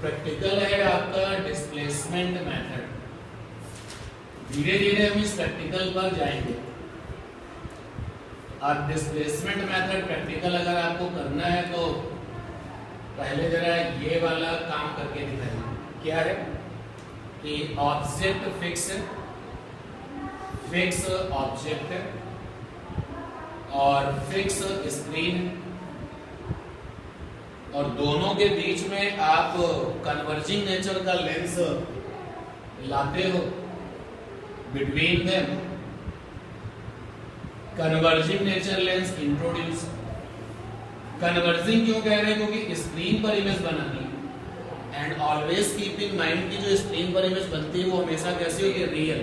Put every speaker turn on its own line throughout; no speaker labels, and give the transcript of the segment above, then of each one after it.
Practical है आपका displacement method. धीरे धीरे हम इस प्रैक्टिकल पर जाएंगे। और डिस्प्लेसमेंट मेथड प्रैक्टिकल अगर आपको करना है तो पहले जरा ये वाला काम करके दिखाइए। क्या है कि ऑब्जेक्ट फिक्स ऑब्जेक्ट है और फिक्स स्क्रीन, और दोनों के बीच में आप कन्वर्जिंग नेचर का लेंस लाते हो। Between them converging nature lens introduce. Converging क्यों कह रहे हैं? क्योंकि स्क्रीन पर इमेज बनानी है and always keep in mind की जो स्क्रीन पर इमेज बनती है वो हमेशा कैसी होगी? रियल।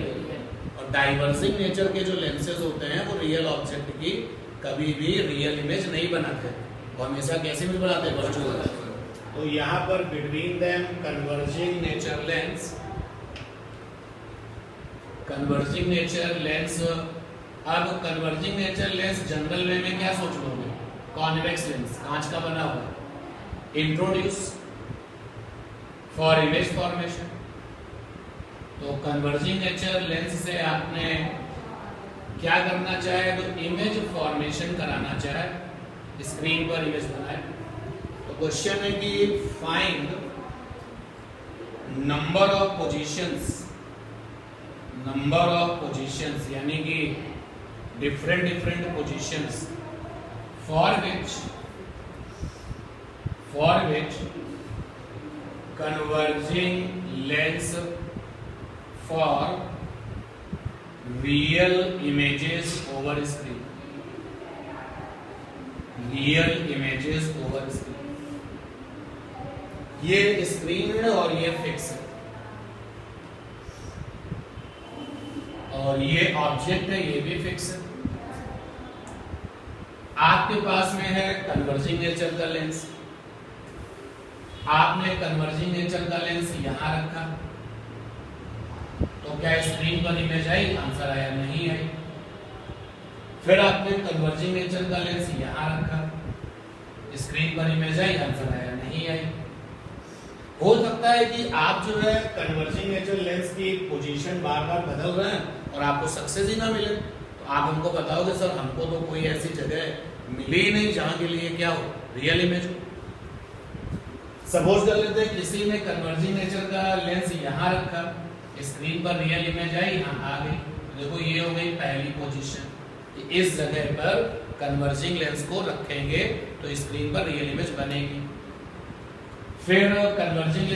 और डाइवर्जिंग नेचर के जो लेंसेज होते हैं वो रियल ऑब्जेक्ट की कभी भी रियल इमेज नहीं बनाते, वो हमेशा कैसी इमेज बनाते हैं? वर्चुअल। तो यहाँ पर between them converging nature lens, converging nature lens. अब converging nature lens general way में क्या सोच लोगे? कॉन्वेक्स लेंस, कांच का बना हुआ। Introduce for image formation. तो कन्वर्जिंग नेचर लेंस से आपने क्या करना चाहे? तो इमेज फॉर्मेशन कराना चाहे, स्क्रीन पर इमेज बनाए। तो क्वेश्चन है कि फाइंड नंबर ऑफ पोजीशंस, यानी कि different positions for which converging lens for real images over screen, ये स्क्रीन है और ये फिक्स है और ये ऑब्जेक्ट है, ये भी फिक्स है। आपके पास में है कन्वर्जिंग नेचर का लेंस, आपने कन्वर्जिंग नेचर का लेंस यहां रखा, तो क्या स्क्रीन पर इमेज आई? आंसर आया नहीं आई। फिर आपने कन्वर्जिंग नेचर का लेंस यहां रखा, स्क्रीन पर इमेज आई? आंसर आया नहीं आई। हो सकता है कि आप जो है कन्वर्जिंग नेचर लेंस की पोजीशन बार बार बदल रहे हैं और आपको सक्सेस ही ना मिले, तो आप हमको बताओगे सर हमको तो कोई ऐसी जगह मिली ही नहीं जहां के लिए क्या हो? रियल इमेज हो। सपोज कर लेते हैं किसी ने कन्वर्जिंग नेचर का लेंस यहां रखा, स्क्रीन पर रियल इमेज आई, यहां आ गई। देखो ये हो गई पहली पोजीशन कि इस जगह पर कन्वर्जिंग लेंस को रखेंगे तो स्क्रीन पर रियल इमेज बनेगी। फिर कन्वर्जिंग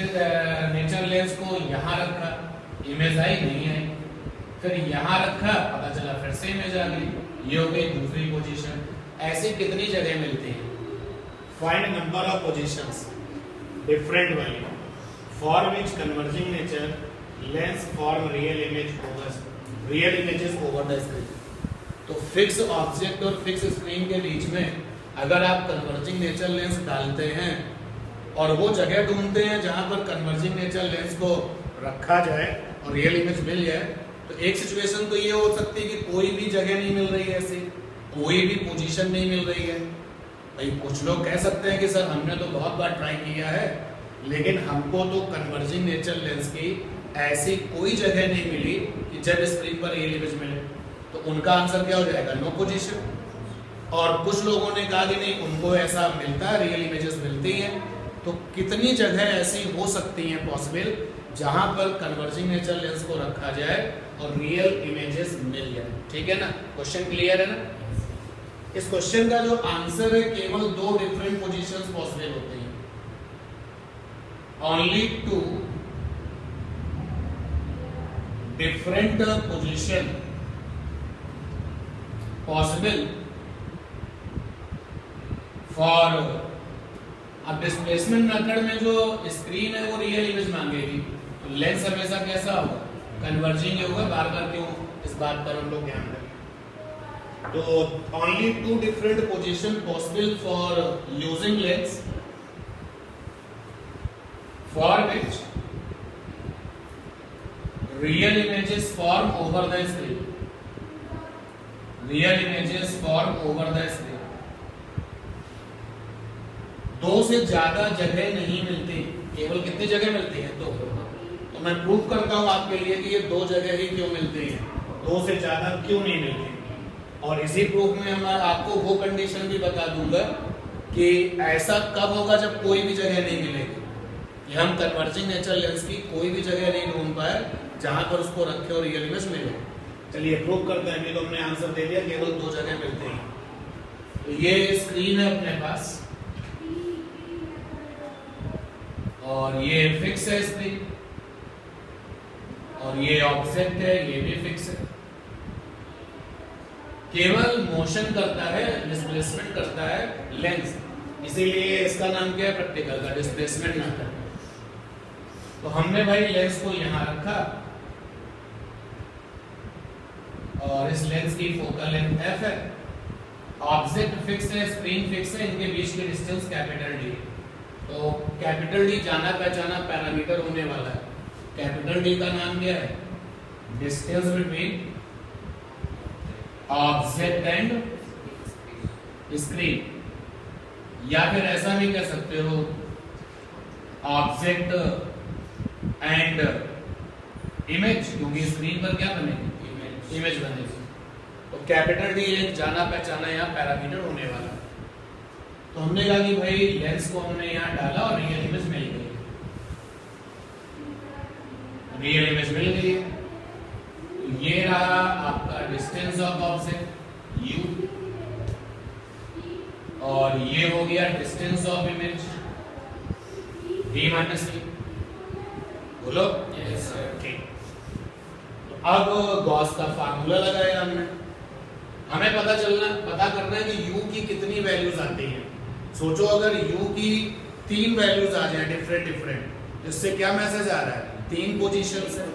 नेचर लेंस को यहां रखा, इमेज आई नहीं आई। फिर यहां रखा, पता चला फिर से इमेज आ गई। ये हो गई दूसरी पोजीशन। ऐसी कितनी जगह मिलती है? Find number of positions different value for which converging nature lens form real images over the screen. तो फिक्स ऑब्जेक्ट और फिक्स स्क्रीन के बीच में अगर आप कन्वर्जिंग नेचर लेंस डालते हैं और वो जगह ढूंढते हैं जहां पर कन्वर्जिंग नेचर लेंस को रखा जाए और रियल इमेज मिल जाए, तो एक सिचुएशन तो ये हो सकती है कि कोई भी जगह नहीं मिल रही है, ऐसी कोई भी पोजीशन नहीं मिल रही है। भाई कुछ लोग कह सकते हैं कि सर हमने तो बहुत बार ट्राई किया है लेकिन हमको तो कन्वर्जिंग नेचर लेंस की ऐसी कोई जगह नहीं मिली कि जब स्क्रीन पर रियल इमेज मिले, तो उनका आंसर क्या हो जाएगा? No position. और कुछ लोगों ने कहा कि नहीं उनको ऐसा मिलता है, रियल इमेजेस मिलती हैं। तो कितनी जगह ऐसी हो सकती हैं पॉसिबल जहां पर कन्वर्जिंग नेचर लेंस को रखा जाए और रियल इमेजेस मिल जाए? ठीक है ना? क्वेश्चन क्लियर है ना? इस क्वेश्चन का जो आंसर है केवल दो डिफरेंट पोजीशंस पॉसिबल होती हैं। Only two different position possible for. अब डिस्प्लेसमेंट मेथड में जो स्क्रीन है वो रियल इमेज मांगेगी, तो लेंस हमेशा कैसा होगा? कन्वर्जिंग होगा। बार बार क्यों? इस बात पर हम लोग ध्यान दें। तो only two different position possible for using lens for which real images form over the screen, real images form over the screen. दो से ज्यादा जगह नहीं मिलती केवल कितनी जगह मिलती है? दो। तो मैं प्रूव करता हूं आपके लिए कि ये दो जगह ही क्यों मिलती है, दो से ज्यादा क्यों नहीं मिलती। और इसी प्रूफ में मैं आपको वो कंडीशन भी बता दूंगा कि ऐसा कब होगा जब कोई भी जगह नहीं मिलेगी, कि हम कन्वर्जिंग नेचुरल लेंस की कोई भी जगह नहीं ढूंढ पाए जहां पर उसको रखे और रियल इमेज मिले। चलिए प्रूव करते हैं। अभी तो हमने आंसर दे दिया, केवल दो जगह मिलते हैं। तो ये स्क्रीन है अपने पास और ये फिक्स है स्क्रीन, और ये ऑब्जेक्ट है, ये भी फिक्स है। केवल मोशन करता है, डिस्प्लेसमेंट करता है लेंस, इसीलिए इसका नाम क्या है? प्रैक्टिकल का डिस्प्लेसमेंट मेथड। तो हमने भाई लेंस को यहां रखा और इस लेंस की फोकल लेंथ f है, ऑब्जेक्ट फिक्स है, स्क्रीन फिक्स है, इनके बीच की डिस्टेंस कैपिटल डी। तो कैपिटल डी जाना पहचाना पैरामीटर होने वाला है। कैपिटल डी का नाम क्या है? Distance between object and screen, या फिर ऐसा भी कह सकते हो ऑब्जेक्ट एंड इमेज, क्योंकि स्क्रीन पर क्या बनेगी? इमेज बनेगी। तो कैपिटल डी एक जाना पहचाना यहाँ पैरामीटर होने वाला। तो हमने कहा कि भाई लेंस को हमने यहाँ डाला और रियल इमेज मिल गई, रियल इमेज मिल गई है। ये रहा आपका डिस्टेंस ऑफ ऑब्जेक्ट u, और ये हो गया distance of image d minus u। बोलो यस सर। ठीक, तो अब गॉस का फार्मूला लगाया हमने। हमें पता करना है कि u की कितनी वैल्यूज आती हैं। सोचो अगर u की 3 वैल्यूज आ जाए डिफरेंट, इससे क्या मैसेज आ रहा है? 3 पोजीशन से।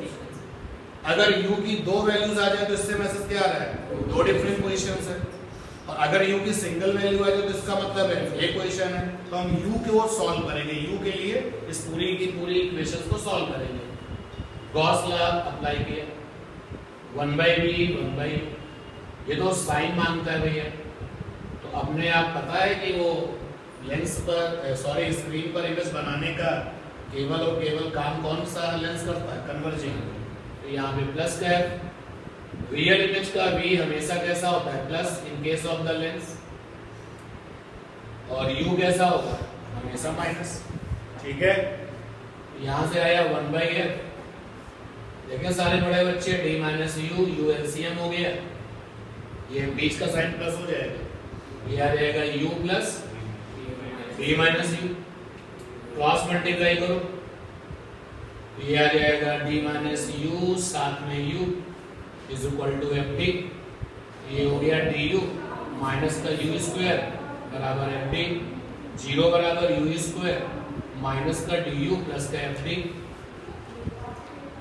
अगर u की 2 वैल्यूज आ जाए तो इससे मैसेज क्या आ रहा है? 2 डिफरेंट पोजीशन है। और अगर u की सिंगल वैल्यू आ जाए तो इसका मतलब है एक पोजीशन है। तो हम u को सॉल्व करेंगे, u के लिए इस पूरी की पूरी इक्वेशंस को सॉल्व करेंगे। गॉस लॉ अप्लाई किया, 1/v 1/u, ये तो साइन मांगता है भैया। तो अपने आप पता है कि वो लेंस पर स्क्रीन पर इमेज बनाने का केवल और केवल काम कौन सा लेंस करता है? कन्वर्जिंग। तो यहाँ पे प्लस का है, रियल इमेज का v हमेशा कैसा होता है? Plus in case of the lens, और u कैसा होगा? हमेशा माइनस। ठीक है, यहां से आया 1/f। देखिए सारे बड़े बच्चे d minus u, u LCM हो गया, ये बीच का साइन प्लस हो जाएगा, ये आ जाएगा u plus d minus u। Cross multiply करो, ये आ जाएगा d माइनस u साथ में u is equal to ft। ये हो गया du माइनस का u स्क्वायर बराबर ft, 0 बराबर u स्क्वायर माइनस का du प्लस का ft।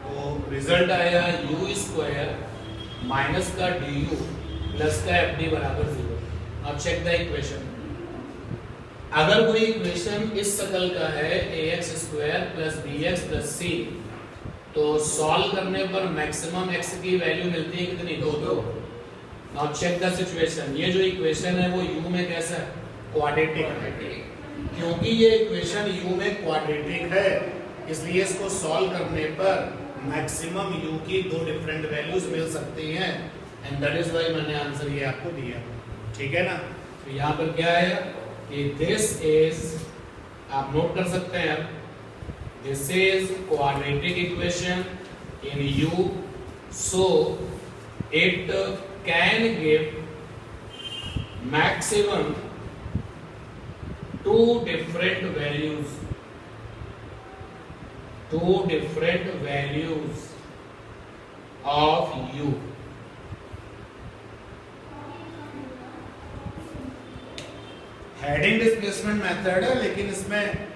तो रिजल्ट आया u स्क्वायर माइनस का du प्लस का ft बराबर 0। अब चेक द इक्वेशन। अगर कोई इक्वेशन इस शक्ल का है ax square plus bx plus c, तो सॉल्व करने पर मैक्सिमम x की वैल्यू मिलती है कितनी? 2। Now check the situation. ये जो इक्वेशन है वो u में कैसा है? क्वाड्रेटिक है। क्योंकि ये इक्वेशन u में क्वाड्रेटिक है, इसलिए इसको सॉल्व करने पर मैक्सिमम u की 2 डिफरेंट वैल्यूज मिल सकती हैं, एंड दैट इज व्हाई मैंने आंसर ये आपको दिया। ठीक है ना? तो यहाँ पर क्या है कि दिस इज, आप नोट कर सकते हैं अब, this is quadratic equation in u, so it can give maximum 2 different values of u। Heading displacement method है, लेकिन इसमें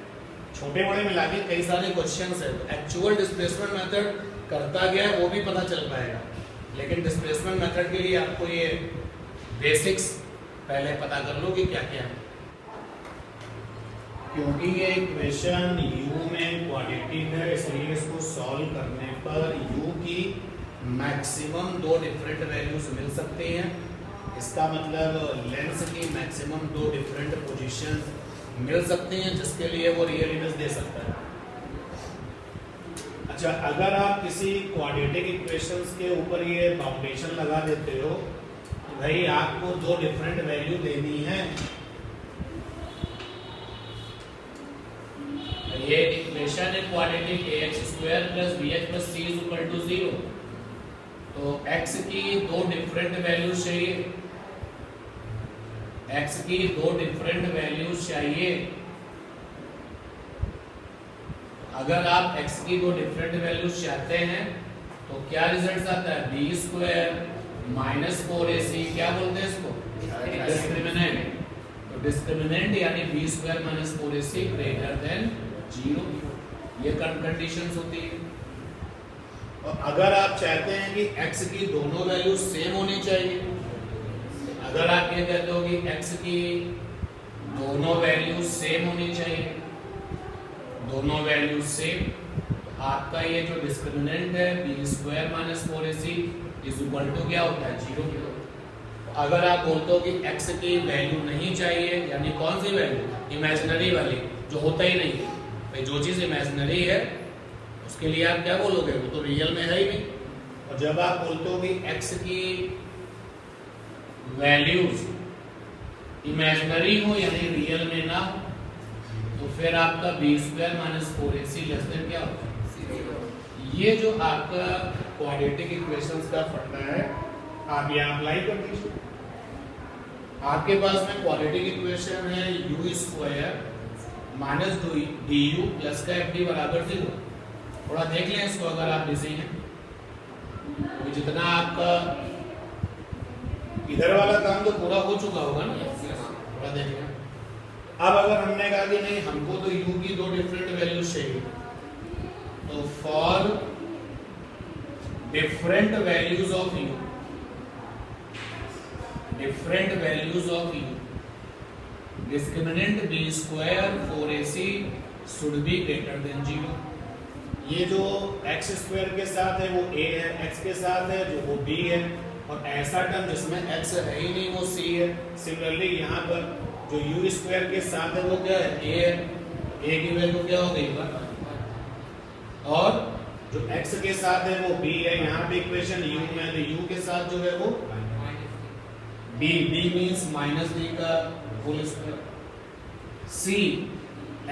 छोटे बड़े मिला के कई सारे क्वेश्चंस है। एक्चुअल डिस्प्लेसमेंट मेथड करता क्या है वो भी पता चल पाएगा, लेकिन डिस्प्लेसमेंट मेथड के लिए आपको ये बेसिक्स पहले पता कर लो कि क्या क्या है। क्योंकि ये इक्वेशन u में क्वाड्रेटिक है, इसलिए इसको सॉल्व करने पर u की मैक्सिमम 2 डिफरेंट वैल्यूज मिल सकती हैं। इसका मतलब लेंस की मैक्सिमम 2 डिफरेंट पोजीशंस मिल सकती हैं, जिसके लिए वो रियल इमेज दे सकता है। अच्छा, अगर आप किसी क्वाड्रेटिक इक्वेशंस के ऊपर ये बाउंडेशन लगा देते हो तो भाई आपको दो डिफरेंट वैल्यू देनी है। ये इक्वेशन है क्वाड्रेटिक ax² + bx + c = 0, तो x की दो डिफरेंट वैल्यूज चाहिए, x की दो डिफरेंट वैल्यूज चाहिए। अगर आप x की दो डिफरेंट वैल्यूज चाहते हैं तो क्या रिजल्ट आता है, b² - 4ac, क्या बोलते हैं इसको, डिस्क्रिमिनेंट। तो डिस्क्रिमिनेंट यानी b² - 4ac > 0, ये कंडीशंस होती है। और अगर आप चाहते हैं कि x की दोनों वैल्यू सेम होनी चाहिए, अगर आप ये कहते हो कि x की दोनों वैल्यू सेम होनी चाहिए, दोनों वैल्यू सेम, तो आपका ये जो डिस्क्रिमिनेंट है b² - 4ac = क्या होता है, 0। अगर आप बोलते हो कि x की वैल्यू नहीं चाहिए, यानी कौन सी वैल्यू, इमेजिनरी वाली, जो होता ही नहीं है भाई, जो चीज इमेजिनरी है उसके लिए आप क्या बोलोगे, वो तो रियल में है ही नहीं। और जब आप बोलते हो कि x की वैल्यूज इमेजिनरी हो यानी रियल में ना हो, तो फिर आपका b² - 4ac < क्या होता है, ये जो आपका क्वाड्रेटिक इक्वेशंस का फंडा है आप यहाँ अप्लाई कर दीजिए। आपके पास में क्वाड्रेटिक इक्वेशन है u² - du प्लस का fd = 0। थोड़ा देख लें इसको, अगर आप बिजी हैं तो जितना आपका इधर वाला काम तो पूरा हो चुका होगा ना, थोड़ा देख लें। अब अगर हमने कहा कि नहीं हमको तो u की दो डिफरेंट वैल्यूज चाहिए, तो for different values of u, different values of u, discriminant b² 4ac should be > 0। ये जो x² के साथ है वो a है, x के साथ है जो वो b है, और ऐसा टर्म जिसमें x है ही नहीं वो c है। सिमिलरली यहाँ पर जो u² के साथ है वो क्या है, a है, a की वैल्यू क्या हो गई 1, और जो x के साथ है वो b है। यहाँ पे इक्वेशन u में है, u के साथ जो है वो b मींस -b का होल स्क्वायर। c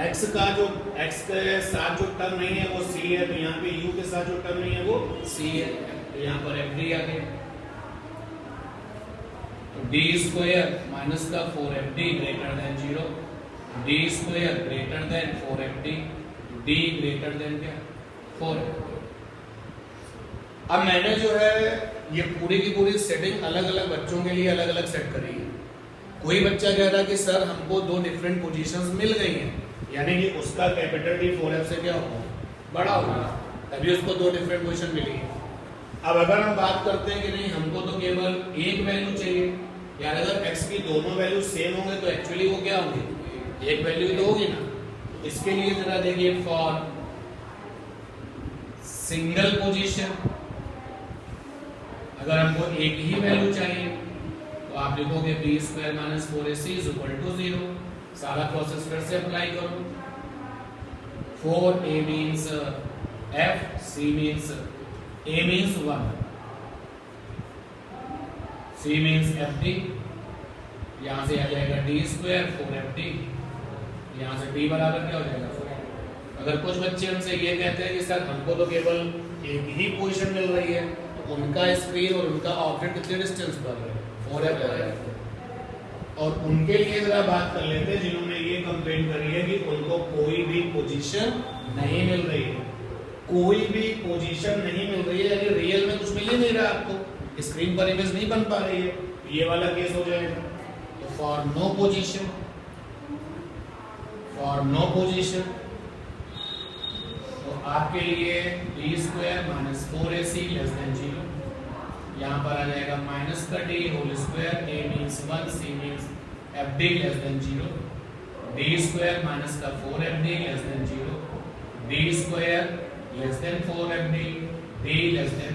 x का जो x के साथ जो टर्म नहीं है वो c है, तो यहाँ पे u के साथ जो टर्म नहीं है वो c है, तो यहाँ पर fd आ गया। तो d² - 4fd > 0, d² > 4fd, d क्या 4fd। अब मैंने जो है ये पूरी की पूरी सेटिंग अलग अलग बच्चों के लिए अलग अलग सेट करी है। कोई बच्चा कह रहा कि सर हमको दो डिफरेंट पोजीशंस मिल गई हैं, यानी कि उसका कैपिटल D 4f से क्या होगा, बड़ा होगा, तभी उसको दो डिफरेंट पोजीशन मिली है। अब अगर हम बात करते हैं कि नहीं हमको तो केवल एक वैल्यू चाहिए, यार अगर x की दोनों वैल्यू सेम होंगे तो एक्चुअली वो क्या होंगे, एक वैल्यू तो होगी ना। इसके लिए जरा देखिए, फॉर सिंगल पोजीशन अगर हमको एक ही वैल्यू चाहिए तो आप लिखोगे b² - 4ac = 0। सारा प्रोसेस फिर से अप्लाई करो। 4a means f, c means a means 1, c means fd, यहां से आ जाएगा d² 4fd, यहां से d बराबर क्या हो जाएगा 4। अगर कुछ बच्चे हमसे ये कहते हैं कि सर हमको तो केवल एक ही पोजीशन मिल रही है, तो उनका स्क्रीन और उनका ऑब्जेक्ट कितने डिस्टेंस पर है, 4f। और उनके लिए जरा बात कर लेते हैं जिन्होंने ये कंप्लेंट करी है कि उनको कोई भी पोजीशन नहीं मिल रही है, कोई भी पोजीशन नहीं मिल रही है, यानी रियल में कुछ मिल ही नहीं रहा आपको, स्क्रीन पर इमेज नहीं बन पा रही है, ये वाला केस हो जाएगा। तो for no position, for no position तो आपके लिए b² - 4ac < 0, यहाँ पर आ जाएगा माइनस का d whole square, a means 1, c means fd < 0, d² minus का 4fd < 0, d² < 4fd, d < 4।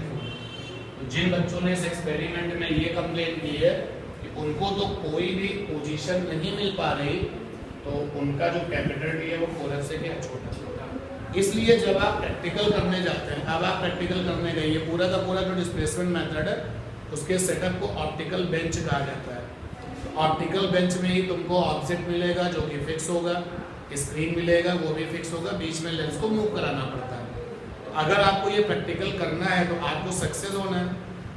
तो जिन बच्चों ने इस एक्सपेरिमेंट में ये कंप्लेन की है कि उनको तो कोई भी पोजीशन नहीं मिल पा रही, तो उनका जो कैपिटल D है वो 4f से क्या छोटा। इसलिए जब आप प्रैक्टिकल करने जाते हैं, अब आप प्रैक्टिकल करने गए, ये पूरा का पूरा जो डिस्प्लेसमेंट मेथड है उसके सेटअप को ऑप्टिकल बेंच कहा जाता है। तो ऑप्टिकल बेंच में ही तुमको ऑब्जेक्ट मिलेगा जो कि फिक्स होगा, स्क्रीन मिलेगा वो भी फिक्स होगा, बीच में लेंस को मूव कराना पड़ता है। तो अगर आपको ये प्रैक्टिकल करना है तो आपको सक्सेस होना है,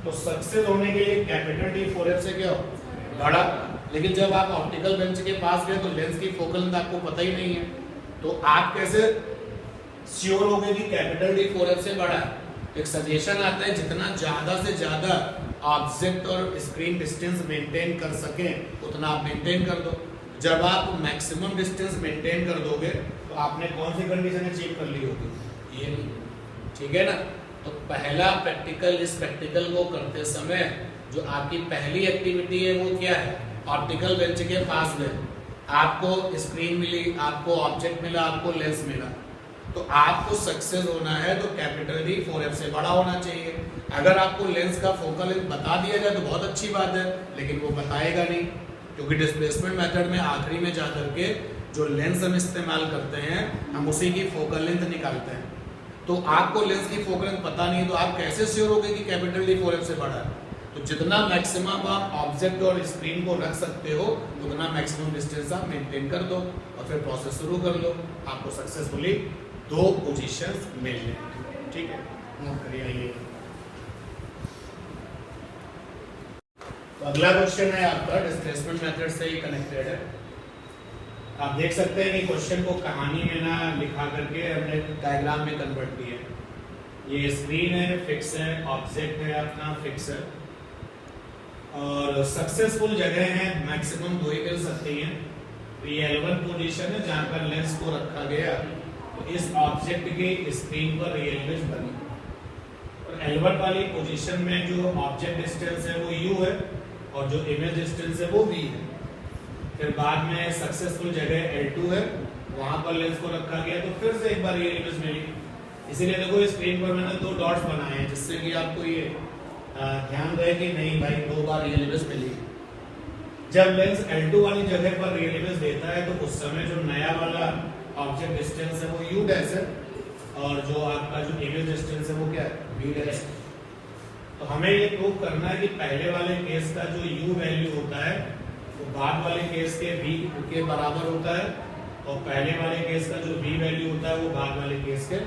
तो सक्सेस होने के लिए कैपिटल डी 4F से क्या हो, बड़ा। लेकिन जब आप ऑप्टिकल बेंच के पास गए तो लेंस की फोकल लेंथ आपको पता ही नहीं है, तो आप कैसे श्योर हो गए कि कैपिटल डी 4F से बड़ा है? एक सजेशन आता है जितना ज्यादा से ज्यादा ऑब्जेक्ट और स्क्रीन डिस्टेंस मेंटेन कर सके उतना आप मेंटेन कर दो। जब आप मैक्सिमम डिस्टेंस मेंटेन कर दोगे तो आपने कौन सी कंडीशन अचीव कर ली होगी, ये नहीं, ठीक है ना। तो पहला प्रैक्टिकल, इस प्रैक्टिकल को करते समय जो आपकी पहली एक्टिविटी है वो क्या है, ऑप्टिकल बेंच के पास गए, आपको स्क्रीन मिली, आपको ऑब्जेक्ट मिला, आपको लेंस मिला, तो आपको सक्सेस होना है तो कैपिटल डी 4F से बड़ा होना चाहिए। अगर आपको लेंस का फोकल लेंथ बता दिया जाए तो बहुत अच्छी बात है, लेकिन वो बताएगा नहीं, क्योंकि डिस्प्लेसमेंट मेथड में आखिरी में जाकर के जो लेंस हम इस्तेमाल करते हैं हम उसी की फोकल लेंथ निकालते हैं। तो आपको लेंस की फोकल लेंथ पता नहीं तो आप कैसे श्योर होगे कि कैपिटल डी 4F से बड़ा है? तो जितना मैक्सिमम आप ऑब्जेक्ट और स्क्रीन को रख सकते हो उतना मैक्सिमम डिस्टेंस आप मेंटेन कर दो और फिर प्रोसेस शुरू कर लो, आपको सक्सेसफुली 2 पोजीशंस मिल जाएंगी, ठीक है। नोट करिए आइए। तो अगला क्वेश्चन है आपका डिस्प्लेसमेंट मेथड से ही कनेक्टेड है। आप देख सकते हैं कि क्वेश्चन को कहानी में ना लिखा करके हमने डायग्राम में कन्वर्ट किया है। ये स्क्रीन है, फिक्स है, ऑब्जेक्ट है अपना, फिक्स है, और सक्सेसफुल जगह है मैक्सिमम 2 ही मिल सकती हैं। तो ये L1 पोजीशन है जहां पर लेंस को रखा गया, तो इस ऑब्जेक्ट के स्क्रीन पर रियल इमेज बनी, और L1 वाली पोजीशन में जो ऑब्जेक्ट डिस्टेंस है वो U है और जो इमेज डिस्टेंस है वो V है। फिर बाद में सक्सेसफुल जगह L2 है, वहां पर लेंस को रखा गया तो फिर से एक बार रियल इमेज मिली। इसीलिए देखो स्क्रीन पर मैंने 2 डॉट्स बनाए हैं जिससे कि आपको ये ध्यान रहे कि नहीं भाई 2 बार रियल इमेज मिली। जब लेंस L2 वाली जगह पर रियल इमेज देता है तो उस समय जो नया वाला ऑब्जेक्ट डिस्टेंस है वो U डैश है और जो आपका जो इमेज डिस्टेंस है वो क्या है, V डैश। तो हमें ये प्रूव करना है कि पहले वाले केस का जो U वैल्यू होता है वो बाद वाले केस के V के बराबर होता है, और पहले वाले केस का जो V वैल्यू होता है वो बाद वाले केस के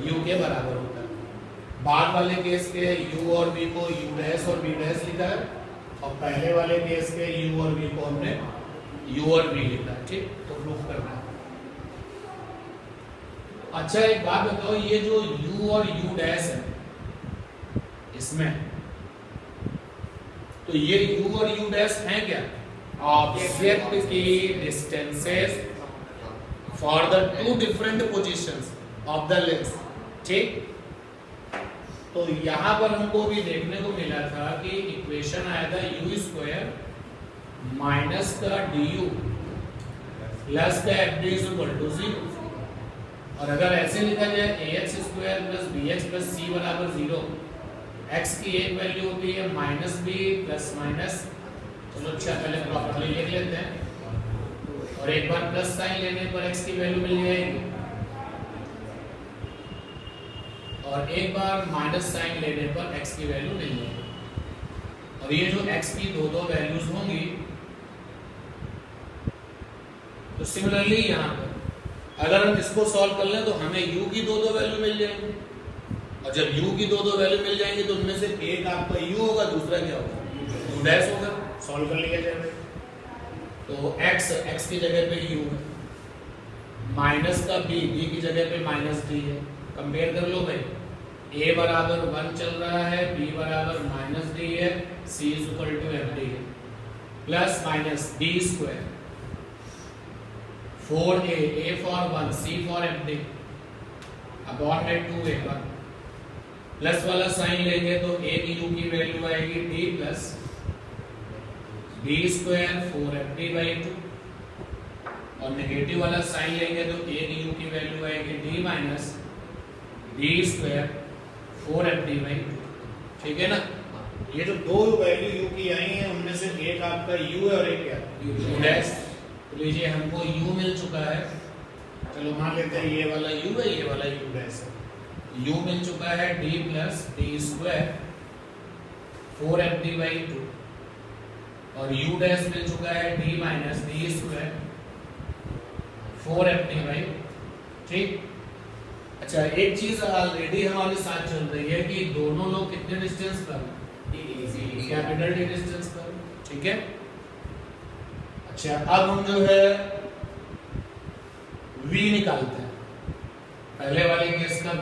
U के बराबर होता है। बाद वाले केस के U और V को U डैश और V डैश लिखा है, और पहले वाले केस के U और V को हमने U और V लिखा है, ठीक। तो प्रूफ करना है। अच्छा एक बात बताओ, ये जो U और U डैश है इसमें, तो ये U और U डैश है क्या, ऑब्जेक्ट की distances for the 2 different positions of the lens, ठीक। तो यहां पर हमको भी देखने को मिला था कि इक्वेशन आया था U² माइनस का DU प्लस का FD इज इक्वल टू 0। और अगर ऐसे लिखा जाए AX² plus BX plus C बराबर 0, x की एक वैल्यू होती है -b प्लस माइनस, चलो अच्छा पहले प्रॉपर्ली लिख लेते हैं, और एक बार प्लस साइन लेने पर x की वैल्यू मिल जाएगी, और एक बार माइनस साइन लेने पर x की वैल्यू मिल जाएगी। और ये जो x की 2 वैल्यूज होंगी, तो सिमिलरली यहाँ पर अगर हम इसको सॉल्व कर लें तो हमें u की 2 वैल्यू मिल जाएंगी, और जब u की 2 वैल्यू मिल जाएंगी तो उनमें से एक आपका u होगा, दूसरा क्या होगा, u डैश होगा। सॉल्व कर लिया जाए तो x की जगह पे u है, माइनस का b की जगह पे माइनस d है। कंपेयर कर लो भाई, a बराबर 1 चल रहा है, b बराबर -d है, c is equal to fd है, plus minus d², 4a, a for 1, c for fd, upon में 2a, प्लस वाला साइन लेंगे तो a की u की वैल्यू आएगी d प्लस d² 4fd/2, और नेगेटिव वाला साइन लेंगे तो a की u की वैल्यू आएगी d माइनस d² 4fd/2, ठीक है ना। ये जो 2 वैल्यू u की आई है उनमें से एक आपका u है और एक क्या u डैश। तो लीजिए हमको u मिल चुका है, चलो मान लेते हैं ये वाला u है, ये वाला u डैश है। u मिल चुका है d plus D square 4fd/2 और u डैश मिल चुका है d minus D square 4fd/2। ठीक। अच्छा, एक चीज ऑलरेडी हमारे साथ चल रही है कि दोनों लोग कितने डिस्टेंस पर, कैपिटल डी डिस्टेंस पर। ठीक है। अच्छा, अब हम जो है v निकालते हैं, पहले वाले केस का v।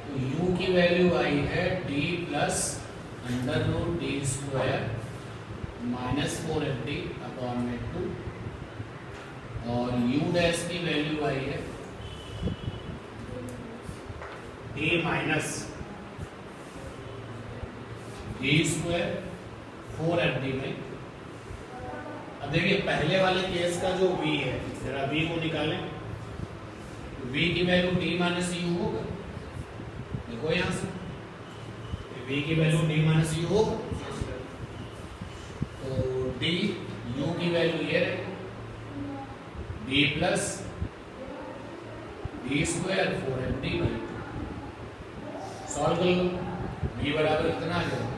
तो u की वैल्यू आई है d plus under root D square minus 4fd/2 और u डैश की वैल्यू आई है d minus D square 4fd में। अब देखिए पहले वाले केस का जो v है, जरा v को निकालें। v की वैल्यू d माइनस u होगा, देखो यहां से v की वैल्यू d माइनस u होगा। तो d u की वैल्यू ये है d plus D square 4fd/2। Solve कर लो, v बराबर कितना आ जाएगा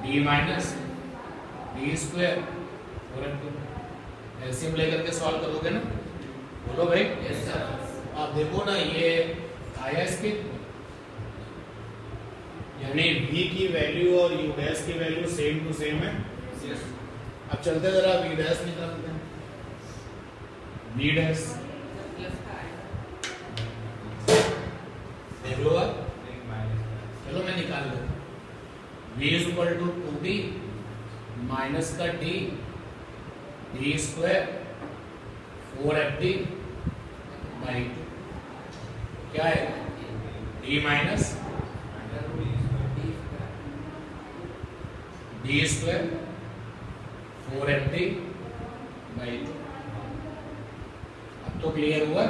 d minus D square 4fd। LCM लेकर के सॉल्व करोगे ना, बोलो भाई। Yes sir. आप देखो ना ये आया इसके, यानी v की वैल्यू और u डैश की वैल्यू सेम टू सेम है। यस। अब चलते जरा v डैश निकालते हैं। v डैश देख लो आप, चलो मैं निकाल लेता हूँ। v is equal to 2d minus का d डी स्क्वायर 4fd/2 क्या है d minus D square 4fd/2। अब तो क्लियर हुआ।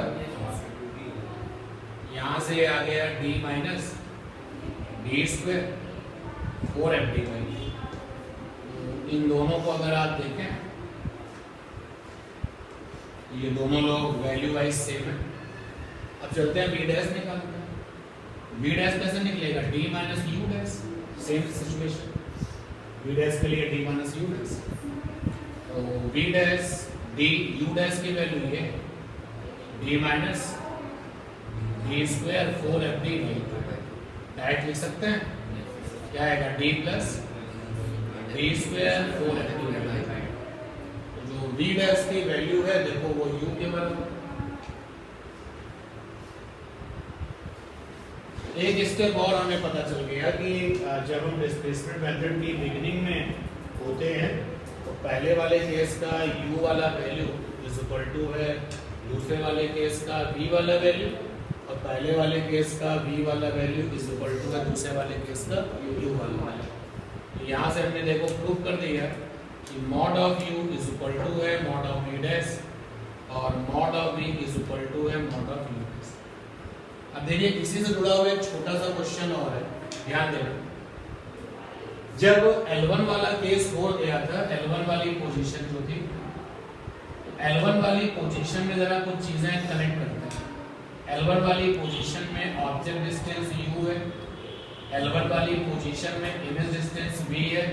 यहां से आ गया d minus D square 4fd/2। इन दोनों को अगर आप देखें, ये दोनों लोग वैल्यू वाइज सेम है। अब चलते हैं v डैश निकालते हैं। v डैश कैसे निकलेगा, d minus u dash, same situation. v dash के लिए d माइनस u डैश, तो v dash d u dash की वैल्यू ये d minus D square 4fd/2 direct लिख सकते हैं। क्या आएगा d plus D square 4fd/2। जो v डैश की वैल्यू है देखो वो u के बराबर। एक स्टेप और हमें पता चल गया कि जब हम डिस्प्लेसमेंट मेथड की बिगिनिंग में होते हैं तो पहले वाले केस का u वाला वैल्यू इज इक्वल टू है दूसरे वाले केस का v वाला वैल्यू, और पहले वाले केस का v वाला वैल्यू इज इक्वल टू है दूसरे वाले केस का u वाला वैल्यू। यहाँ से हमने देखो प्रूव कर दिया कि mod of u is equal to है मॉड ऑफ v डैश और mod of v is equal to है मॉड ऑफ u डैश। अब देखिए इसी से जुड़ा हुआ एक छोटा सा क्वेश्चन और है, ध्यान देना। जब L1 वाला केस हो गया था, L1 वाली पोजीशन जो थी, L1 वाली पोजीशन में जरा कुछ चीजें कनेक्ट करते हैं। L1 वाली पोजीशन में ऑब्जेक्ट डिस्टेंस u है, L1 वाली पोजीशन में इमेज डिस्टेंस v है।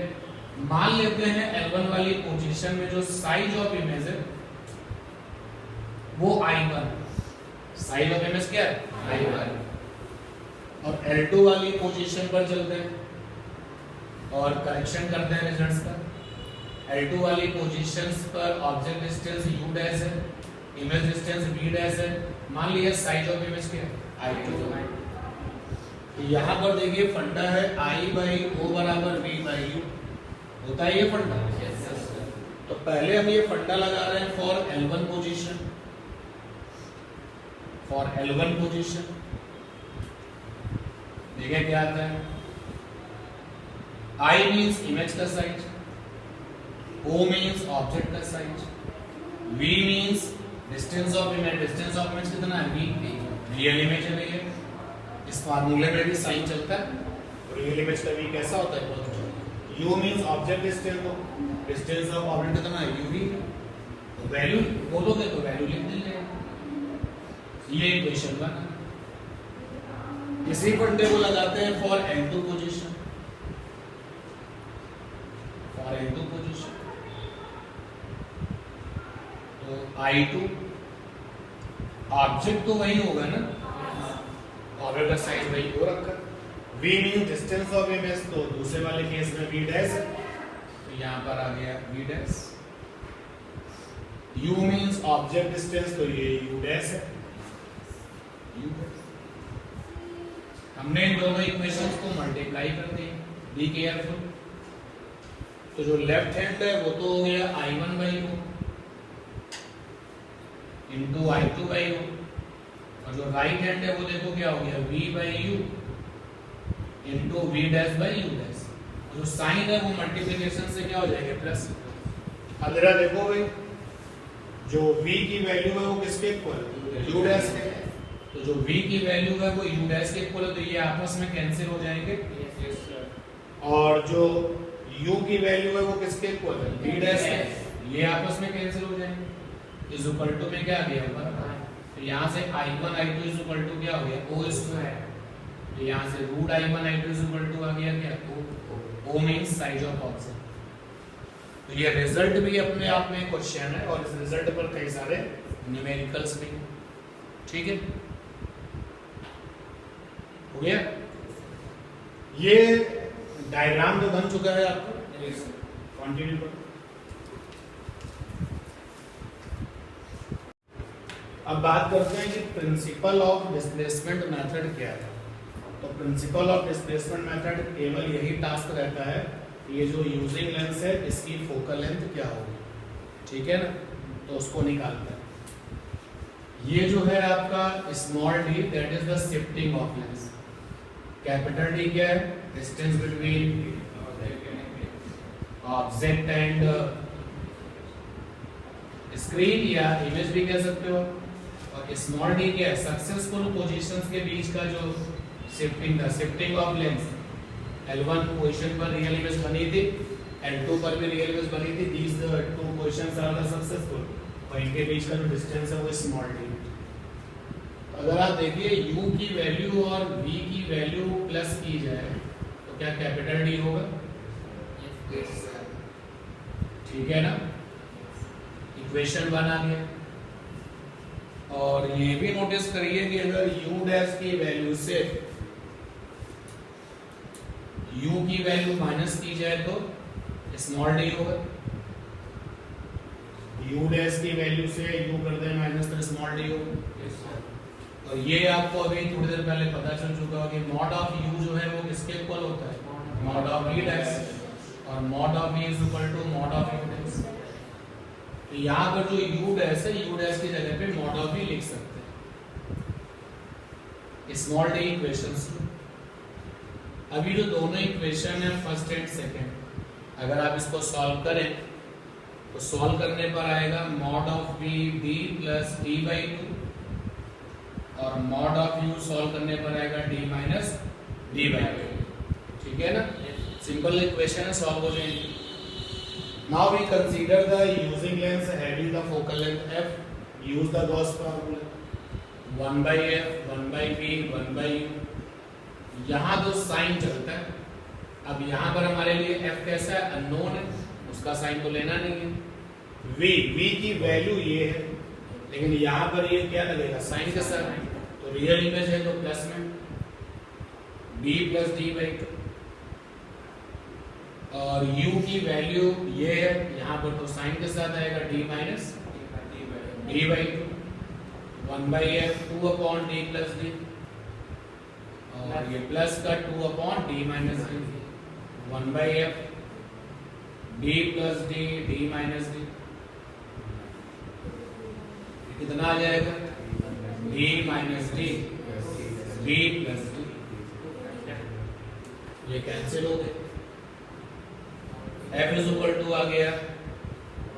मान लेते हैं L1 वाली पोजीशन में जो साइज ऑफ इमेज है वो I1, साइज ऑफ इमेज क्या है I1। और L2 वाली पोजीशन पर चलते हैं और करेक्शन करते हैं रिजल्ट्स का। L2 वाली पोजीशंस पर ऑब्जेक्ट डिस्टेंस u डैश है, इमेज डिस्टेंस v डैश है। मान लिया साइज ऑफ इमेज क्या है I2। यहाँ पर देखिए फंडा है I/O बराबर V/U, होता है ये फंडा। तो पहले हम ये फंडा लगा रहे हैं for L1 position, for L1 position देखिए क्या आता है। I मीन्स इमेज का साइज, O मीन्स ऑब्जेक्ट का size, V means distance of image. Distance of image कितना है V, रियल इमेज है भैया। इस फार्मूले में भी साइन चलता है। रियल इमेज का V कैसा होता है, U means object distance, distance of object कितना है UV। तो वैल्यू बोलोगे तो वैल्यू लिख दीजिएगा। ये इक्वेशन बना। इसी फंडे को लगाते हैं for N2 position, for N2 position. तो I2 ऑब्जेक्ट तो वही होगा ना, ऑर्डर का साइज वही हो रखा। V mean distance of image, तो दूसरे वाले केस में V डैश, तो यहां पर आ गया V dash. U means object distance, तो ये U डैश है। हमने इन दोनों इक्वेशंस को मल्टीप्लाई कर दिए, बी केयरफुल। तो जो लेफ्ट हैंड है वो तो हो गया I1 by U into I2 by U, और जो राइट हैंड है वो देखो क्या हो गया V by U into V dash by U dash. जो साइन है वो मल्टीप्लिकेशन से क्या हो जाएगा, प्लस। अब जरा देखो भाई, जो V की वैल्यू है वो किसके इक्वल है, U डैश के। तो जो V की वैल्यू है वो U डैश के इक्वल है, तो ये आपस में कैंसिल हो जाएंगे। और जो U की वैल्यू है वो किसके इक्वल है, V डैश के, ये आपस में कैंसिल हो जाएंगे। इज इक्वल टू में क्या आ गया ऊपर, तो यहां से I1 I2 is equal to क्या हो गया, O स्क्वायर। तो यहां से root I1 I2 is equal to आ गया क्या, O means size of object. तो ये रिजल्ट भी अपने आप में क्वेश्चन है, और इस रिजल्ट पर कई सारे न्यूमेरिकल्स भी, ठीक है, हो गया। ये डायग्राम तो बन चुका है आपको, कंटिन्यू करो। अब बात करते हैं कि प्रिंसिपल ऑफ डिस्प्लेसमेंट मेथड क्या है। तो प्रिंसिपल ऑफ डिस्प्लेसमेंट मेथड केवल यही टास्क रहता है, ये जो यूजिंग लेंस है इसकी फोकल लेंथ क्या होगी, ठीक है ना, तो उसको निकालते हैं। ये जो है आपका small D, that is the shifting of lens. Capital D क्या है, distance between object and screen या इमेज भी कह सकते हो। और स्मॉल डी क्या है, सक्सेसफुल पोजीशंस के बीच का जो शिफ्टिंग था, shifting of lens. L1 position पर रियल इमेज बनी थी, L2 पर भी रियल इमेज बनी थी, these two positions are the successful, और इनके बीच का जो डिस्टेंस है वो स्मॉल डी। अगर आप देखिए U की वैल्यू और V की वैल्यू प्लस की जाए तो क्या कैपिटल D होगा, ठीक है ना, इक्वेशन बना गया। और ये भी नोटिस करिए कि अगर U डैश की वैल्यू से U की वैल्यू माइनस की जाए तो स्मॉल d होगा, U डैश की वैल्यू से U कर दें माइनस तो स्मॉल d होगा। और ये आपको अभी थोड़ी देर पहले पता चल चुका है कि मॉड ऑफ U जो है वो किसके इक्वल होता है, मॉड ऑफ V डैश, और mod of V is equal to mod of U dash. तो यहाँ पर जो U डैश है, U डैश की जगह पे मॉड ऑफ V लिख सकते हैं, स्मॉल d इक्वेशंस। अभी जो दोनों इक्वेशन है फर्स्ट एंड सेकंड, अगर आप इसको सॉल्व करें तो सॉल्व करने पर आएगा mod of V D plus D by 2, और मॉड ऑफ U सॉल्व करने पर आएगा D माइनस D बाई 2, ठीक है ना, सिंपल इक्वेशन है, सॉल्व हो जाएगी। Now we consider the using lens having the focal length f, use the Gauss formula 1 by f 1 by v 1 by u। यहाँ तो साइन चलता है, अब यहाँ पर हमारे लिए f कैसा है, अननोन है, उसका साइन तो लेना नहीं है। v की वैल्यू ये है, लेकिन यहाँ पर ये क्या लगेगा, साइन के साथ, तो रियल इमेज है तो प्लस में b प्लस डी बाई 2, और u की वैल्यू ये है, यहाँ पर तो साइन के साथ आएगा d minus D by 2, 1 by f 2 upon d plus D, और ये प्लस का 2 upon d minus D, 1 by f d plus D d minus D, कितना आ जाएगा, d minus D d plus D, ये कैंसिल हो गए। f इज इक्वल टू आ गया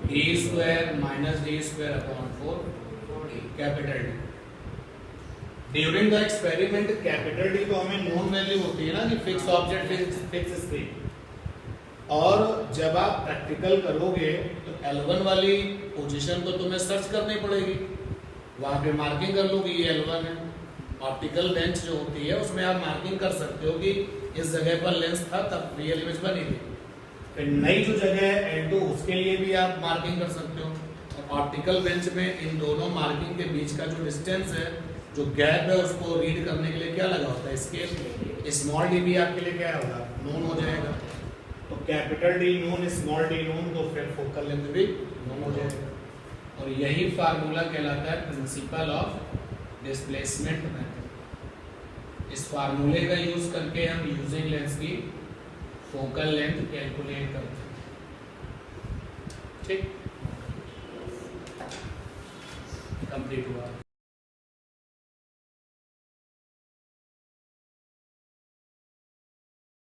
d square minus D square upon 4 capital D। During the experiment capital D तो हमें known value होती है ना, कि फिक्स ऑब्जेक्ट फिक्स स्क्रीन। और जब आप प्रैक्टिकल करोगे तो L1 वाली पोजीशन तो तुम्हें सर्च करनी पड़ेगी, वहां पे मार्किंग कर लोगे ये L1 है। ऑप्टिकल बेंच जो होती है उसमें आप मार्किंग कर सकते हो कि इस जगह पर लेंस था तब रियल इमेज बनी थी। फिर नई जो जगह है L2 उसके लिए भी आप मार्किंग कर सकते हो। और ऑप्टिकल बेंच में इन दोनों मार्किंग के बीच का जो डिस्टेंस है, जो गैप है, उसको रीड करने के लिए क्या लगा होता है, स्केल। स्मॉल डी भी आपके लिए क्या होगा, नोन हो जाएगा। तो capital D known, small D known, तो फिर फोकल लेंथ भी नोन हो जाएगा। और यही फार्मूला कहलाता है प्रिंसिपल ऑफ डिस्प्लेसमेंट मेथड। इस फार्मूले का यूज करके हम यूजिंग लेंस की फोकल लेंथ कैलकुलेट करते हैं। ठीक, कंप्लीट हुआ।